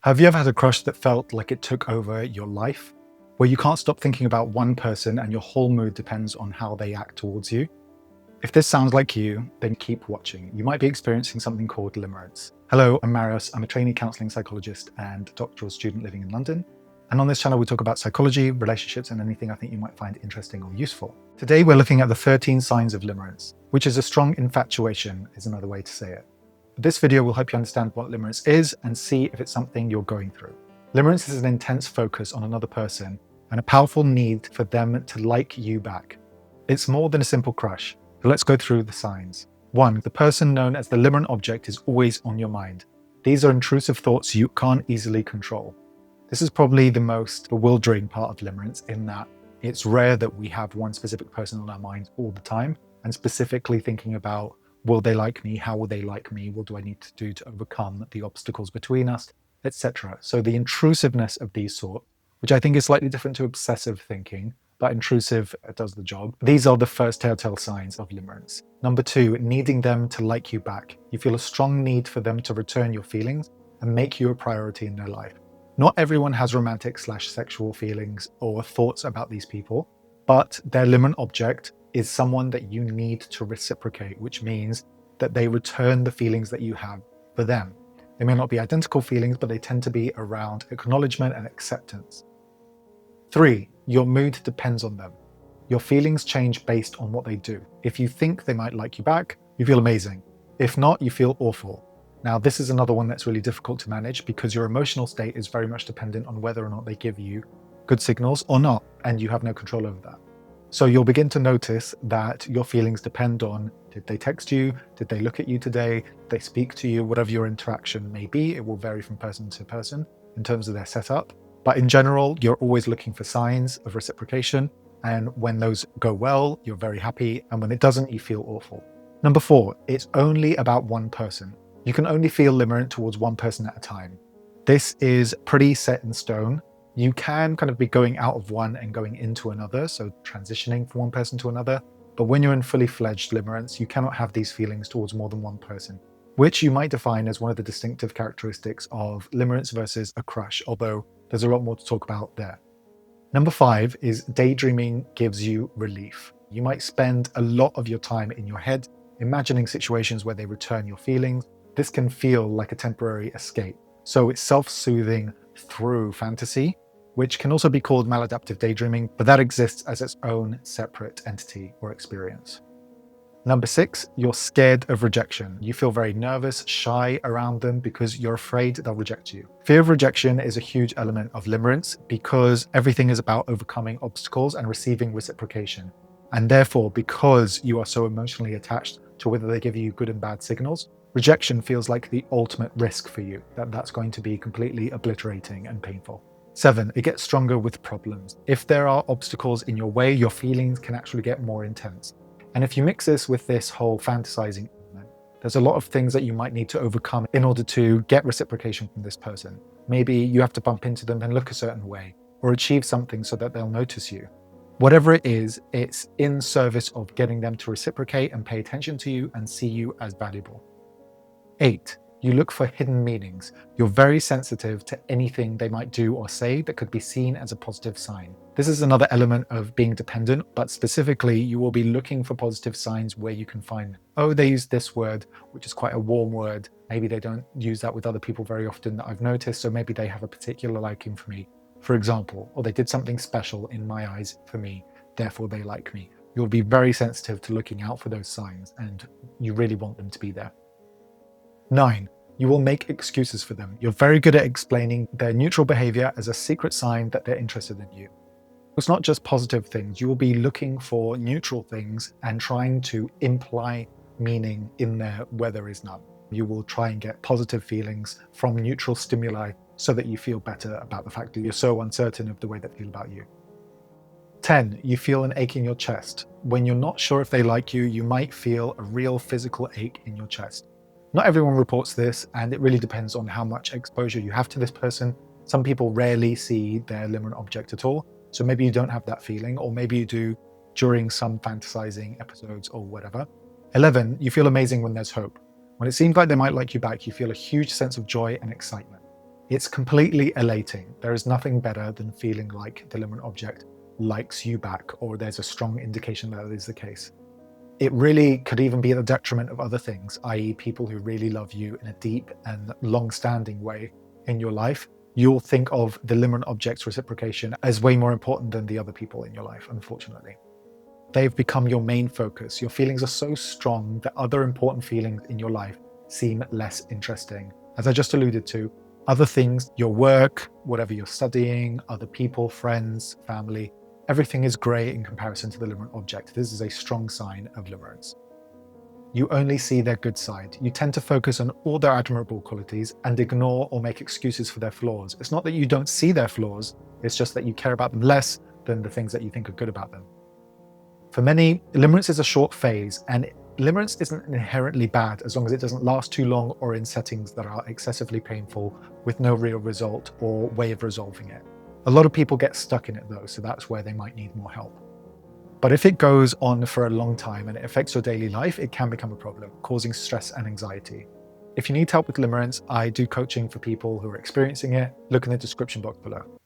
Have you ever had a crush that felt like it took over your life? Where you can't stop thinking about one person and your whole mood depends on how they act towards you? If this sounds like you, then keep watching. You might be experiencing something called limerence. Hello, I'm Marius. I'm a trainee counselling psychologist and doctoral student living in London. And on this channel, we talk about psychology, relationships, and anything I think you might find interesting or useful. Today, we're looking at the 13 signs of limerence, which is a strong infatuation, is another way to say it. This video will help you understand what limerence is and see if it's something you're going through. Limerence is an intense focus on another person and a powerful need for them to like you back. It's more than a simple crush. So let's go through the signs. 1. The person known as the limerent object is always on your mind. These are intrusive thoughts you can't easily control. This is probably the most bewildering part of limerence, in that it's rare that we have one specific person on our minds all the time and specifically thinking about, will they like me? How will they like me? What do I need to do to overcome the obstacles between us, etc. So the intrusiveness of these sort, which I think is slightly different to obsessive thinking, but intrusive does the job. These are the first telltale signs of limerence. Number 2, needing them to like you back. You feel a strong need for them to return your feelings and make you a priority in their life. Not everyone has romantic/sexual feelings or thoughts about these people, but their limerent object is someone that you need to reciprocate, which means that they return the feelings that you have for them. They may not be identical feelings, but they tend to be around acknowledgement and acceptance. 3, your mood depends on them. Your feelings change based on what they do. If you think they might like you back, you feel amazing. If not, you feel awful. Now, this is another one that's really difficult to manage because your emotional state is very much dependent on whether or not they give you good signals or not, and you have no control over that. So you'll begin to notice that your feelings depend on, did they text you? Did they look at you today? Did they speak to you? Whatever your interaction may be, it will vary from person to person in terms of their setup. But in general, you're always looking for signs of reciprocation. And when those go well, you're very happy. And when it doesn't, you feel awful. Number 4, it's only about one person. You can only feel limerent towards one person at a time. This is pretty set in stone. You can kind of be going out of one and going into another, so transitioning from one person to another. But when you're in fully fledged limerence, you cannot have these feelings towards more than one person, which you might define as one of the distinctive characteristics of limerence versus a crush, although there's a lot more to talk about there. Number 5 is daydreaming gives you relief. You might spend a lot of your time in your head, imagining situations where they return your feelings. This can feel like a temporary escape. So it's self-soothing through fantasy, which can also be called maladaptive daydreaming, but that exists as its own separate entity or experience. Number 6, you're scared of rejection. You feel very nervous, shy around them because you're afraid they'll reject you. Fear of rejection is a huge element of limerence because everything is about overcoming obstacles and receiving reciprocation. And therefore, because you are so emotionally attached to whether they give you good and bad signals, rejection feels like the ultimate risk for you, that's going to be completely obliterating and painful. 7, it gets stronger with problems. If there are obstacles in your way, your feelings can actually get more intense. And if you mix this with this whole fantasizing element, there's a lot of things that you might need to overcome in order to get reciprocation from this person. Maybe you have to bump into them and look a certain way, or achieve something so that they'll notice you. Whatever it is, it's in service of getting them to reciprocate and pay attention to you and see you as valuable. 8, you look for hidden meanings. You're very sensitive to anything they might do or say that could be seen as a positive sign. This is another element of being dependent, but specifically, you will be looking for positive signs where you can find, oh, they use this word, which is quite a warm word. Maybe they don't use that with other people very often that I've noticed, so maybe they have a particular liking for me, for example, or they did something special in my eyes for me, therefore they like me. You'll be very sensitive to looking out for those signs, and you really want them to be there. 9, you will make excuses for them. You're very good at explaining their neutral behavior as a secret sign that they're interested in you. It's not just positive things. You will be looking for neutral things and trying to imply meaning in there where there is none. You will try and get positive feelings from neutral stimuli so that you feel better about the fact that you're so uncertain of the way they feel about you. 10, you feel an ache in your chest. When you're not sure if they like you, you might feel a real physical ache in your chest. Not everyone reports this, and it really depends on how much exposure you have to this person. Some people rarely see their limerent object at all, so maybe you don't have that feeling, or maybe you do during some fantasizing episodes or whatever. 11, you feel amazing when there's hope. When it seems like they might like you back, you feel a huge sense of joy and excitement. It's completely elating. There is nothing better than feeling like the limerent object likes you back, or there's a strong indication that is the case. It really could even be at the detriment of other things, i.e. people who really love you in a deep and long-standing way in your life. You'll think of the limerent object's reciprocation as way more important than the other people in your life, unfortunately. They've become your main focus. Your feelings are so strong that other important feelings in your life seem less interesting. As I just alluded to, other things, your work, whatever you're studying, other people, friends, family, everything is grey in comparison to the limerent object. This is a strong sign of limerence. You only see their good side. You tend to focus on all their admirable qualities and ignore or make excuses for their flaws. It's not that you don't see their flaws, it's just that you care about them less than the things that you think are good about them. For many, limerence is a short phase, and limerence isn't inherently bad as long as it doesn't last too long or in settings that are excessively painful with no real result or way of resolving it. A lot of people get stuck in it though, so that's where they might need more help. But if it goes on for a long time and it affects your daily life, it can become a problem, causing stress and anxiety. If you need help with limerence, I do coaching for people who are experiencing it. Look in the description box below.